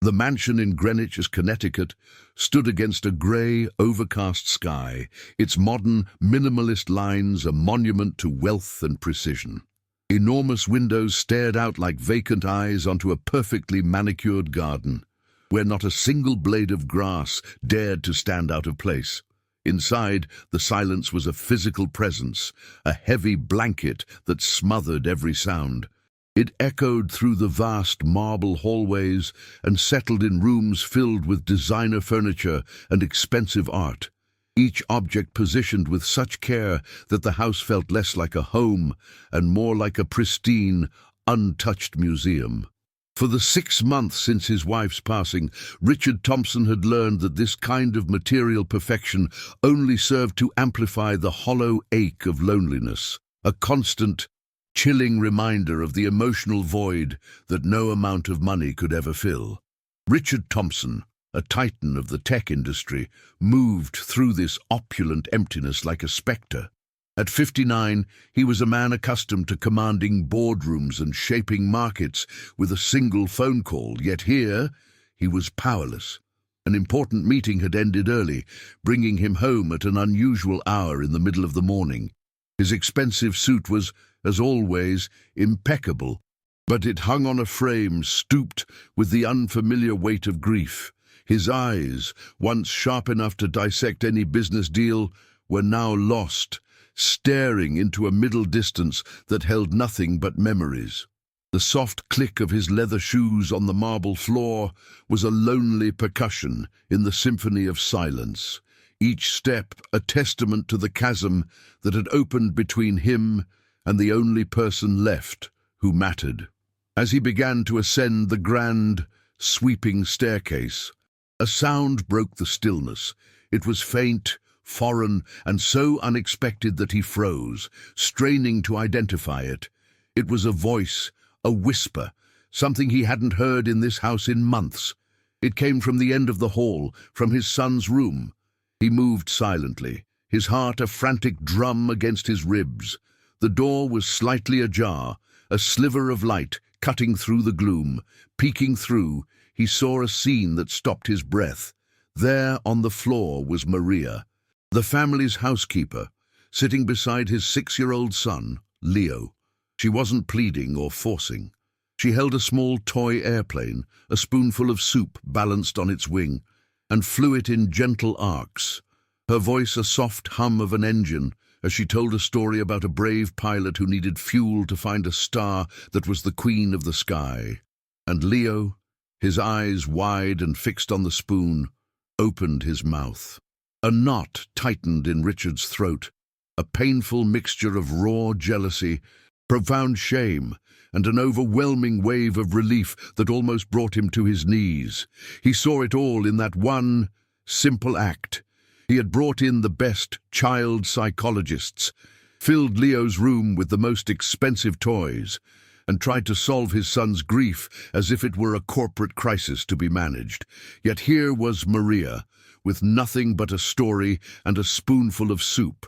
The mansion in Greenwich, Connecticut, stood against a grey, overcast sky, its modern, minimalist lines a monument to wealth and precision. Enormous windows stared out like vacant eyes onto a perfectly manicured garden, where not a single blade of grass dared to stand out of place. Inside, the silence was a physical presence, a heavy blanket that smothered every sound. It echoed through the vast marble hallways and settled in rooms filled with designer furniture and expensive art, each object positioned with such care that the house felt less like a home and more like a pristine, untouched museum. For the 6 months since his wife's passing, Richard Thompson had learned that this kind of material perfection only served to amplify the hollow ache of loneliness, a constant, chilling reminder of the emotional void that no amount of money could ever fill. Richard Thompson, a titan of the tech industry, moved through this opulent emptiness like a spectre. At 59, he was a man accustomed to commanding boardrooms and shaping markets with a single phone call, yet here he was powerless. An important meeting had ended early, bringing him home at an unusual hour in the middle of the morning. His expensive suit was, as always, impeccable, but it hung on a frame stooped with the unfamiliar weight of grief. His eyes, once sharp enough to dissect any business deal, were now lost, staring into a middle distance that held nothing but memories. The soft click of his leather shoes on the marble floor was a lonely percussion in the symphony of silence, each step a testament to the chasm that had opened between him and the only person left who mattered. As he began to ascend the grand, sweeping staircase, a sound broke the stillness. It was faint, foreign, and so unexpected that he froze, straining to identify it. It was a voice, a whisper, something he hadn't heard in this house in months. It came from the end of the hall, from his son's room. He moved silently, his heart a frantic drum against his ribs. The door was slightly ajar, a sliver of light cutting through the gloom. Peeking through, he saw a scene that stopped his breath. There on the floor was Maria, the family's housekeeper, sitting beside his 6-year-old son, Leo. She wasn't pleading or forcing. She held a small toy airplane, a spoonful of soup balanced on its wing, and flew it in gentle arcs. Her voice a soft hum of an engine, as she told a story about a brave pilot who needed fuel to find a star that was the queen of the sky. And Leo, his eyes wide and fixed on the spoon, opened his mouth. A knot tightened in Richard's throat, a painful mixture of raw jealousy, profound shame, and an overwhelming wave of relief that almost brought him to his knees. He saw it all in that one simple act. He had brought in the best child psychologists, filled Leo's room with the most expensive toys, and tried to solve his son's grief as if it were a corporate crisis to be managed. Yet here was Maria, with nothing but a story and a spoonful of soup,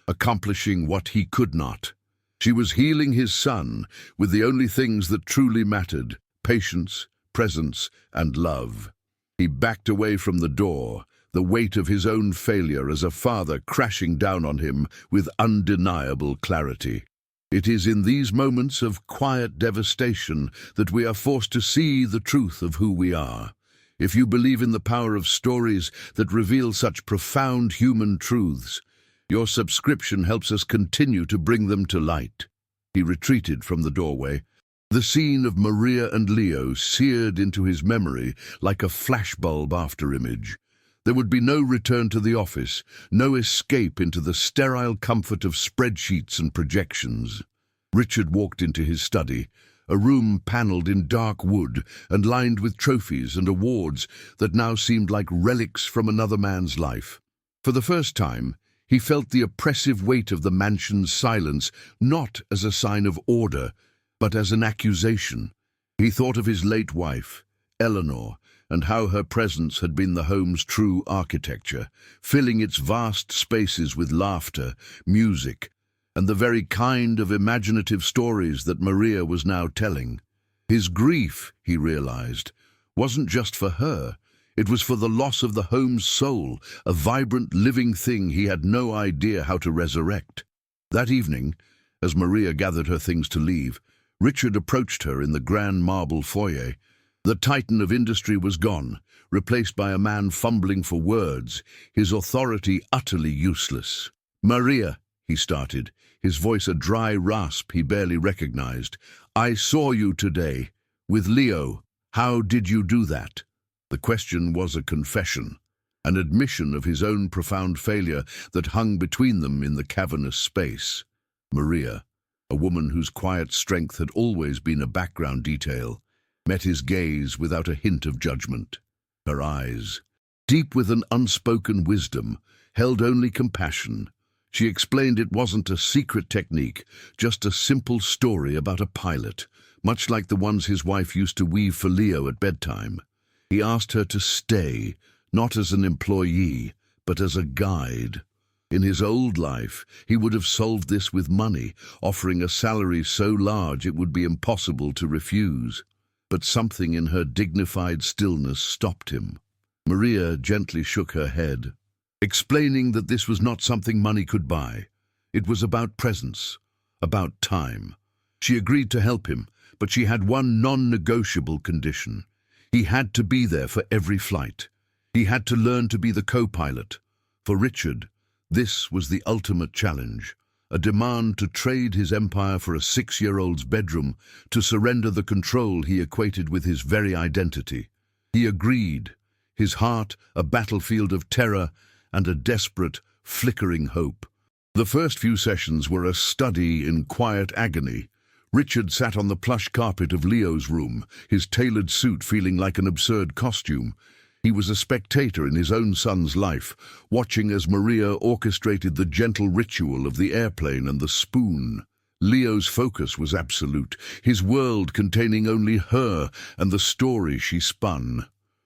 accomplishing what he could not. She was healing his son with the only things that truly mattered: patience, presence, and love. He backed away from the door, the weight of his own failure as a father crashing down on him with undeniable clarity. It is in these moments of quiet devastation that we are forced to see the truth of who we are. If you believe in the power of stories that reveal such profound human truths, your subscription helps us continue to bring them to light. He retreated from the doorway. The scene of Maria and Leo seared into his memory like a flashbulb afterimage. There would be no return to the office, no escape into the sterile comfort of spreadsheets and projections. Richard walked into his study, a room panelled in dark wood and lined with trophies and awards that now seemed like relics from another man's life. For the first time, he felt the oppressive weight of the mansion's silence, not as a sign of order, but as an accusation. He thought of his late wife, Eleanor, and how her presence had been the home's true architecture, filling its vast spaces with laughter, music, and the very kind of imaginative stories that Maria was now telling. His grief, he realized, wasn't just for her. It was for the loss of the home's soul, a vibrant, living thing he had no idea how to resurrect. That evening, as Maria gathered her things to leave, Richard approached her in the grand marble foyer. The titan of industry was gone, replaced by a man fumbling for words, his authority utterly useless. "Maria," he started, his voice a dry rasp he barely recognized, "I saw you today, with Leo. How did you do that?" The question was a confession, an admission of his own profound failure that hung between them in the cavernous space. Maria, a woman whose quiet strength had always been a background detail, met his gaze without a hint of judgment. Her eyes, deep with an unspoken wisdom, held only compassion. She explained it wasn't a secret technique, just a simple story about a pilot, much like the ones his wife used to weave for Leo at bedtime. He asked her to stay, not as an employee, but as a guide. In his old life, he would have solved this with money, offering a salary so large it would be impossible to refuse. But something in her dignified stillness stopped him. Maria gently shook her head, explaining that this was not something money could buy. It was about presence, about time. She agreed to help him, but she had one non-negotiable condition. He had to be there for every flight. He had to learn to be the co-pilot. For Richard, this was the ultimate challenge, a demand to trade his empire for a 6-year-old's bedroom, to surrender the control he equated with his very identity. He agreed, his heart a battlefield of terror and a desperate, flickering hope. The first few sessions were a study in quiet agony. Richard sat on the plush carpet of Leo's room, his tailored suit feeling like an absurd costume. He was a spectator in his own son's life, watching as Maria orchestrated the gentle ritual of the airplane and the spoon. Leo's focus was absolute, his world containing only her and the story she spun.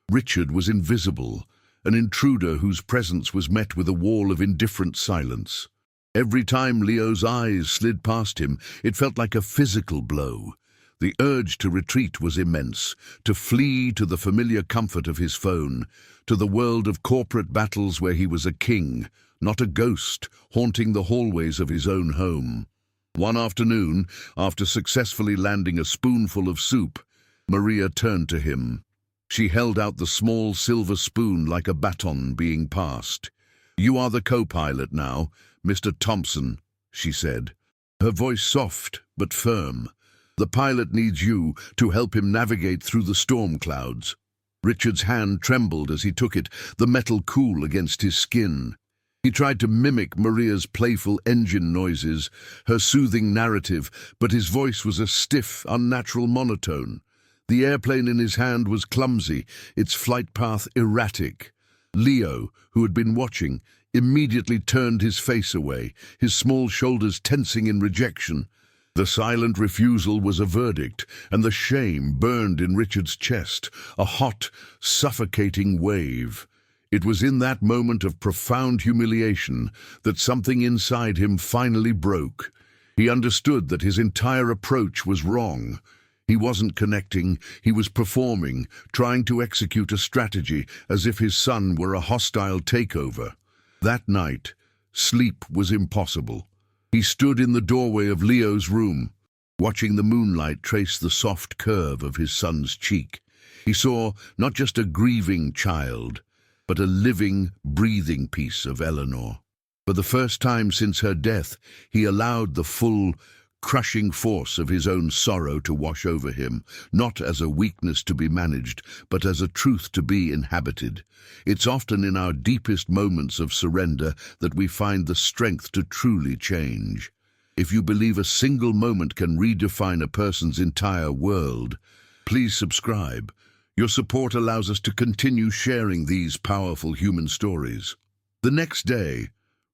Richard was invisible, an intruder whose presence was met with a wall of indifferent silence. Every time Leo's eyes slid past him, it felt like a physical blow. The urge to retreat was immense, to flee to the familiar comfort of his phone, to the world of corporate battles where he was a king, not a ghost, haunting the hallways of his own home. One afternoon, after successfully landing a spoonful of soup, Maria turned to him. She held out the small silver spoon like a baton being passed. "You are the co-pilot now, Mr. Thompson," she said, her voice soft but firm. "The pilot needs you to help him navigate through the storm clouds." Richard's hand trembled as he took it, the metal cool against his skin. He tried to mimic Maria's playful engine noises, her soothing narrative, but his voice was a stiff, unnatural monotone. The airplane in his hand was clumsy, its flight path erratic. Leo, who had been watching, immediately turned his face away, his small shoulders tensing in rejection. The silent refusal was a verdict, and the shame burned in Richard's chest, a hot, suffocating wave. It was in that moment of profound humiliation that something inside him finally broke. He understood that his entire approach was wrong. He wasn't connecting, he was performing, trying to execute a strategy as if his son were a hostile takeover. That night, sleep was impossible. He stood in the doorway of Leo's room, watching the moonlight trace the soft curve of his son's cheek. He saw not just a grieving child, but a living, breathing piece of Eleanor. For the first time since her death, he allowed the full, crushing force of his own sorrow to wash over him, not as a weakness to be managed, but as a truth to be inhabited. It's often in our deepest moments of surrender that we find the strength to truly change. If you believe a single moment can redefine a person's entire world, please subscribe. Your support allows us to continue sharing these powerful human stories. The next day,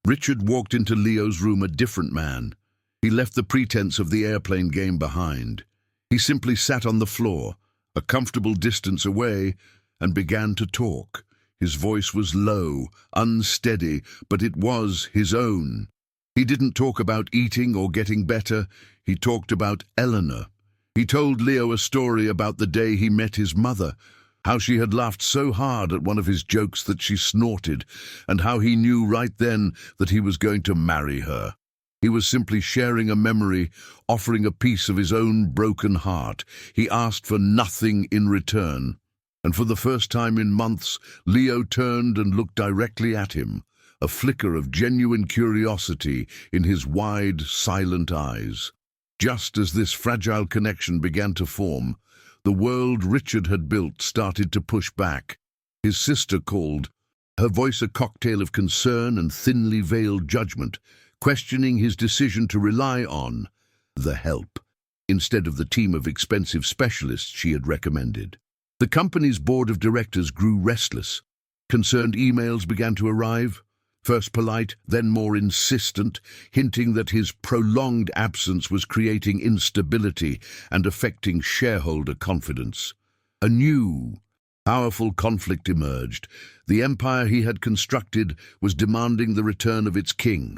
Richard walked into Leo's room a different man. He left the pretense of the airplane game behind. He simply sat on the floor, a comfortable distance away, and began to talk. His voice was low, unsteady, but it was his own. He didn't talk about eating or getting better. He talked about Eleanor. He told Leo a story about the day he met his mother, How she had laughed so hard at one of his jokes that she snorted, and how he knew right then that he was going to marry her. He was simply sharing a memory, offering a piece of his own broken heart. He asked for nothing in return. And for the first time in months, Leo turned and looked directly at him, a flicker of genuine curiosity in his wide, silent eyes. Just as this fragile connection began to form, the world Richard had built started to push back. His sister called, her voice a cocktail of concern and thinly veiled judgment, questioning his decision to rely on the help instead of the team of expensive specialists she had recommended. The company's board of directors grew restless. Concerned emails began to arrive, first polite, then more insistent, hinting that his prolonged absence was creating instability and affecting shareholder confidence. A new, powerful conflict emerged. The empire he had constructed was demanding the return of its king,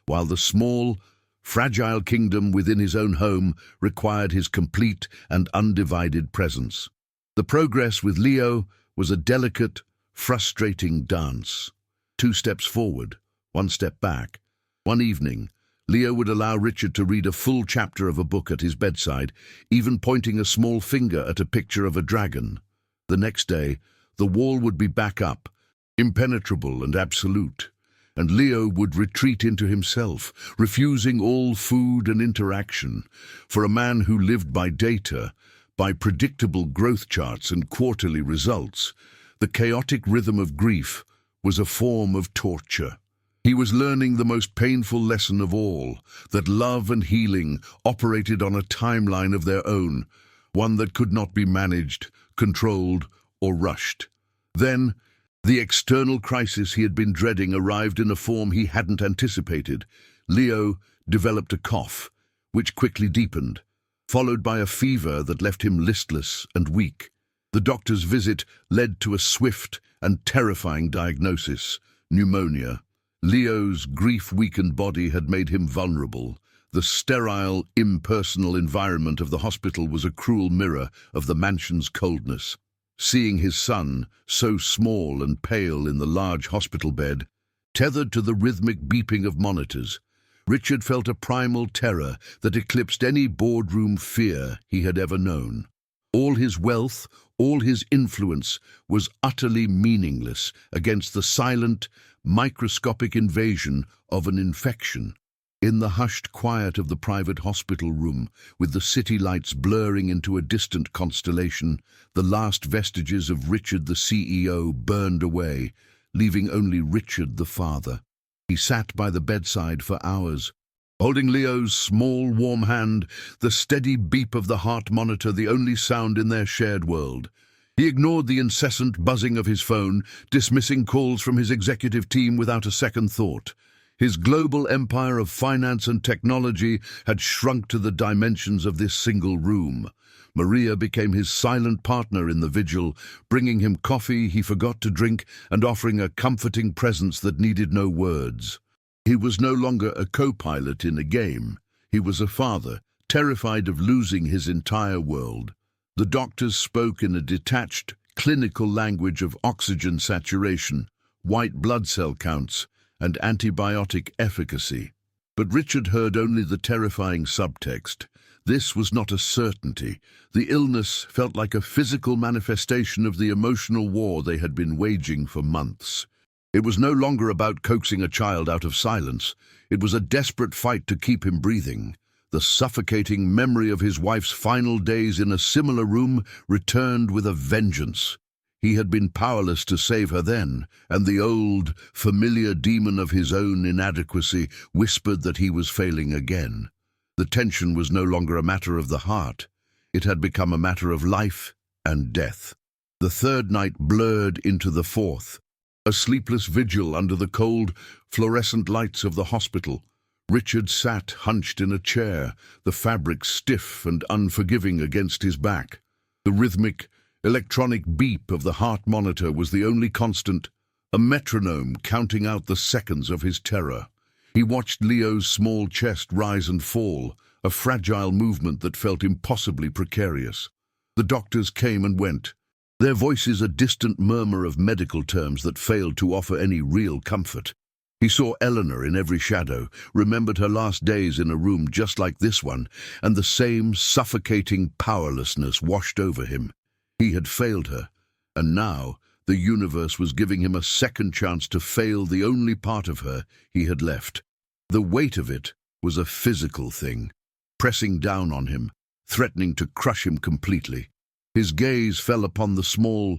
while the small, fragile kingdom within his own home required his complete and undivided presence. The progress with Leo was a delicate, frustrating dance. 2 steps forward, 1 step back. One evening, Leo would allow Richard to read a full chapter of a book at his bedside, even pointing a small finger at a picture of a dragon. The next day, the wall would be back up, impenetrable and absolute, and Leo would retreat into himself, refusing all food and interaction. For a man who lived by data, by predictable growth charts and quarterly results, the chaotic rhythm of grief was a form of torture. He was learning the most painful lesson of all, that love and healing operated on a timeline of their own, one that could not be managed, controlled, or rushed. Then, the external crisis he had been dreading arrived in a form he hadn't anticipated. Leo developed a cough, which quickly deepened, followed by a fever that left him listless and weak. The doctor's visit led to a swift and terrifying diagnosis: pneumonia. Leo's grief-weakened body had made him vulnerable. The sterile, impersonal environment of the hospital was a cruel mirror of the mansion's coldness. Seeing his son, so small and pale in the large hospital bed, tethered to the rhythmic beeping of monitors, Richard felt a primal terror that eclipsed any boardroom fear he had ever known. All his wealth, all his influence was utterly meaningless against the silent, microscopic invasion of an infection. In the hushed quiet of the private hospital room, with the city lights blurring into a distant constellation, the last vestiges of Richard the CEO burned away, leaving only Richard the father. He sat by the bedside for hours, holding Leo's small, warm hand, the steady beep of the heart monitor the only sound in their shared world. He ignored the incessant buzzing of his phone, dismissing calls from his executive team without a second thought. His global empire of finance and technology had shrunk to the dimensions of this single room. Maria became his silent partner in the vigil, bringing him coffee he forgot to drink and offering a comforting presence that needed no words. He was no longer a co-pilot in a game. He was a father, terrified of losing his entire world. The doctors spoke in a detached, clinical language of oxygen saturation, white blood cell counts, and antibiotic efficacy. But Richard heard only the terrifying subtext. This was not a certainty. The illness felt like a physical manifestation of the emotional war they had been waging for months. It was no longer about coaxing a child out of silence. It was a desperate fight to keep him breathing. The suffocating memory of his wife's final days in a similar room returned with a vengeance. He had been powerless to save her then, and the old, familiar demon of his own inadequacy whispered that he was failing again. The tension was no longer a matter of the heart. It had become a matter of life and death. The third night blurred into the fourth, a sleepless vigil under the cold, fluorescent lights of the hospital. Richard sat hunched in a chair, the fabric stiff and unforgiving against his back. The rhythmic, electronic beep of the heart monitor was the only constant, a metronome counting out the seconds of his terror. He watched Leo's small chest rise and fall, a fragile movement that felt impossibly precarious. The doctors came and went, Their voices a distant murmur of medical terms that failed to offer any real comfort. He saw Eleanor in every shadow, remembered her last days in a room just like this one, and the same suffocating powerlessness washed over him. He had failed her, and now the universe was giving him a second chance to fail the only part of her he had left. The weight of it was a physical thing, pressing down on him, threatening to crush him completely. His gaze fell upon the small,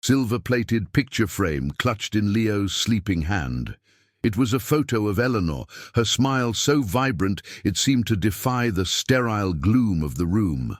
silver-plated picture frame clutched in Leo's sleeping hand. It was a photo of Eleanor, her smile so vibrant it seemed to defy the sterile gloom of the room.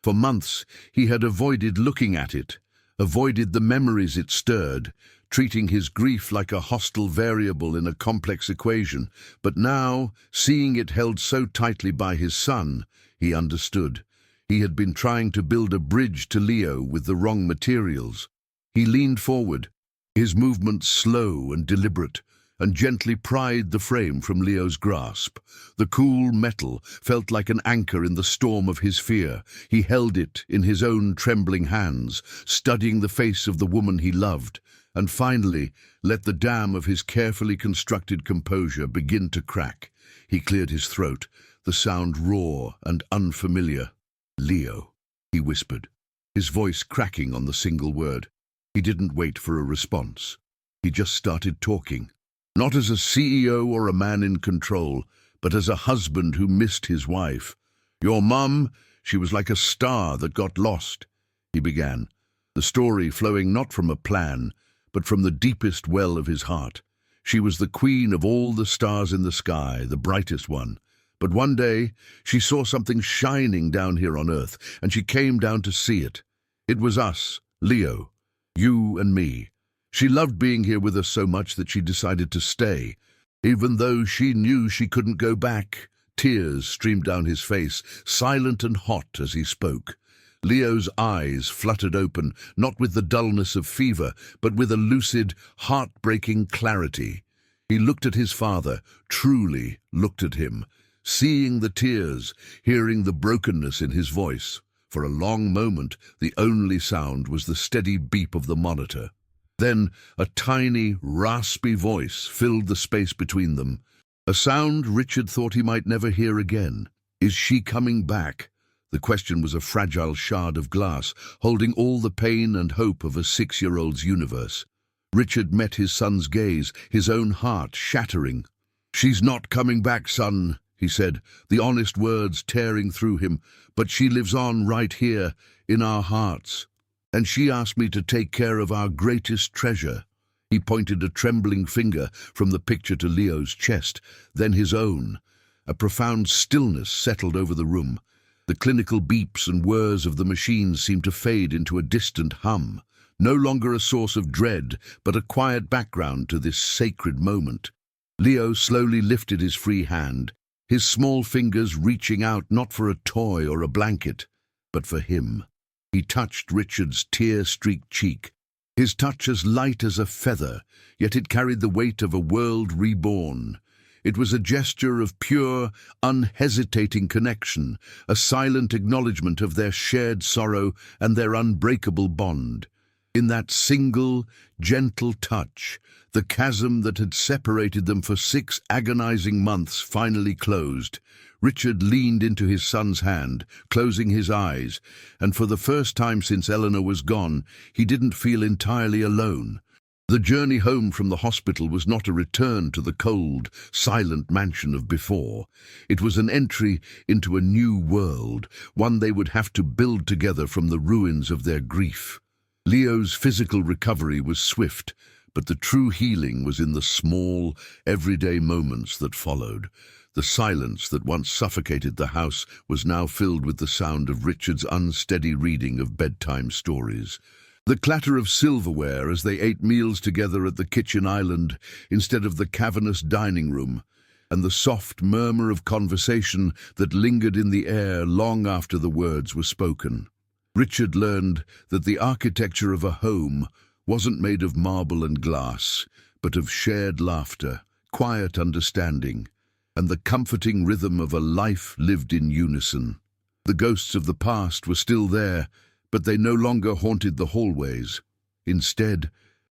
For months he had avoided looking at it, avoided the memories it stirred, treating his grief like a hostile variable in a complex equation. But now, seeing it held so tightly by his son, he understood. He had been trying to build a bridge to Leo with the wrong materials. He leaned forward, his movements slow and deliberate, and gently pried the frame from Leo's grasp. The cool metal felt like an anchor in the storm of his fear. He held it in his own trembling hands, studying the face of the woman he loved, and finally let the dam of his carefully constructed composure begin to crack. He cleared his throat, the sound raw and unfamiliar. "Leo," he whispered, his voice cracking on the single word. He didn't wait for a response. He just started talking. Not as a CEO or a man in control, but as a husband who missed his wife. "Your mum, she was like a star that got lost," he began, the story flowing not from a plan, but from the deepest well of his heart. She was the queen of all the stars in the sky, the brightest one. But one day, she saw something shining down here on Earth, and she came down to see it. It was us, Leo, you and me. She loved being here with us so much that she decided to stay, even though she knew she couldn't go back. Tears streamed down his face, silent and hot as he spoke. Leo's eyes fluttered open, not with the dullness of fever, but with a lucid, heartbreaking clarity. He looked at his father, truly looked at him, seeing the tears, hearing the brokenness in his voice. For a long moment, the only sound was the steady beep of the monitor. Then a tiny, raspy voice filled the space between them, a sound Richard thought he might never hear again. "Is she coming back?" The question was a fragile shard of glass, holding all the pain and hope of a 6-year-old's universe. Richard met his son's gaze, his own heart shattering. "She's not coming back, son," he said, the honest words tearing through him, "but she lives on right here, in our hearts. And she asked me to take care of our greatest treasure." He pointed a trembling finger from the picture to Leo's chest, then his own. A profound stillness settled over the room. The clinical beeps and whirs of the machines seemed to fade into a distant hum, no longer a source of dread, but a quiet background to this sacred moment. Leo slowly lifted his free hand, his small fingers reaching out not for a toy or a blanket, but for him. He touched Richard's tear-streaked cheek, his touch as light as a feather, yet it carried the weight of a world reborn. It was a gesture of pure, unhesitating connection, a silent acknowledgement of their shared sorrow and their unbreakable bond. In that single, gentle touch, the chasm that had separated them for 6 agonizing months finally closed. Richard leaned into his son's hand, closing his eyes, and for the first time since Eleanor was gone, he didn't feel entirely alone. The journey home from the hospital was not a return to the cold, silent mansion of before. It was an entry into a new world, one they would have to build together from the ruins of their grief. Leo's physical recovery was swift, but the true healing was in the small, everyday moments that followed. The silence that once suffocated the house was now filled with the sound of Richard's unsteady reading of bedtime stories. The clatter of silverware as they ate meals together at the kitchen island instead of the cavernous dining room, and the soft murmur of conversation that lingered in the air long after the words were spoken. Richard learned that the architecture of a home wasn't made of marble and glass, but of shared laughter, quiet understanding, and the comforting rhythm of a life lived in unison. The ghosts of the past were still there, But they no longer haunted the hallways. Instead,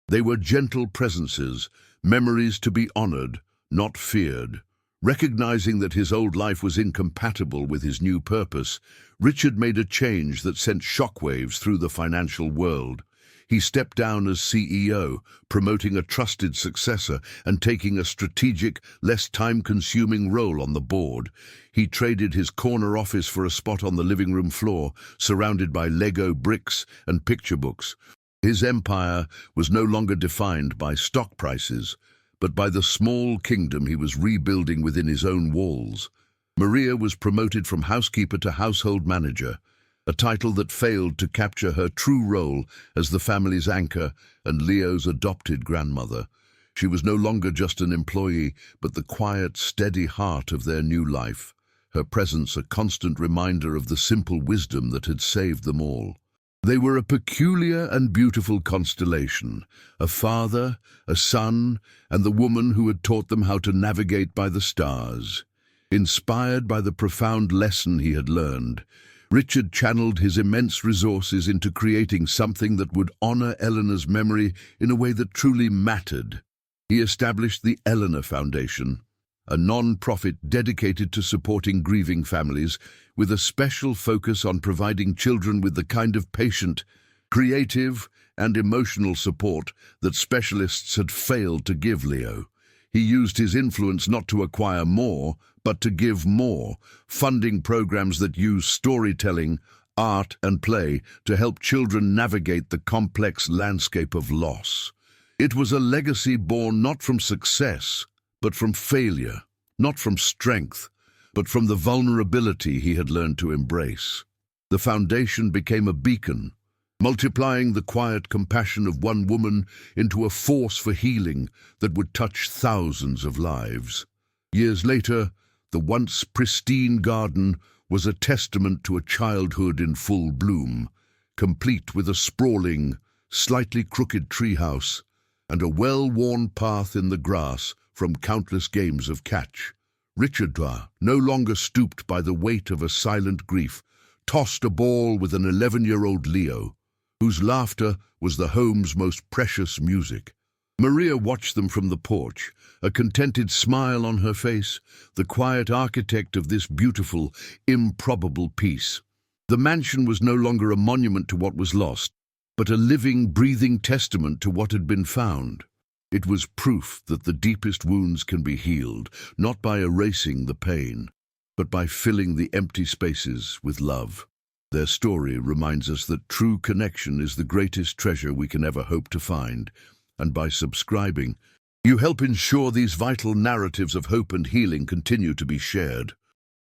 they were gentle presences, memories to be honored, not feared. Recognizing that his old life was incompatible with his new purpose, Richard made a change that sent shockwaves through the financial world. He stepped down as CEO, promoting a trusted successor and taking a strategic, less time-consuming role on the board. He traded his corner office for a spot on the living room floor, surrounded by Lego bricks and picture books. His empire was no longer defined by stock prices, but by the small kingdom he was rebuilding within his own walls. Maria was promoted from housekeeper to household manager, a title that failed to capture her true role as the family's anchor and Leo's adopted grandmother. She was no longer just an employee, but the quiet, steady heart of their new life, her presence a constant reminder of the simple wisdom that had saved them all. They were a peculiar and beautiful constellation, a father, a son, and the woman who had taught them how to navigate by the stars. Inspired by the profound lesson he had learned, Richard channeled his immense resources into creating something that would honor Eleanor's memory in a way that truly mattered. He established the Eleanor Foundation, a non-profit dedicated to supporting grieving families, with a special focus on providing children with the kind of patient, creative, and emotional support that specialists had failed to give Leo. He used his influence not to acquire more, but to give more, funding programs that use storytelling, art, and play to help children navigate the complex landscape of loss. It was a legacy born not from success, but from failure, not from strength, but from the vulnerability he had learned to embrace. The foundation became a beacon, multiplying the quiet compassion of one woman into a force for healing that would touch thousands of lives. Years later, the once pristine garden was a testament to a childhood in full bloom, complete with a sprawling, slightly crooked treehouse and a well-worn path in the grass from countless games of catch. Richard, no longer stooped by the weight of a silent grief, tossed a ball with an 11-year-old Leo, whose laughter was the home's most precious music. Maria watched them from the porch, a contented smile on her face, the quiet architect of this beautiful, improbable piece. The mansion was no longer a monument to what was lost, but a living, breathing testament to what had been found. It was proof that the deepest wounds can be healed, not by erasing the pain, but by filling the empty spaces with love. Their story reminds us that true connection is the greatest treasure we can ever hope to find, and by subscribing, you help ensure these vital narratives of hope and healing continue to be shared.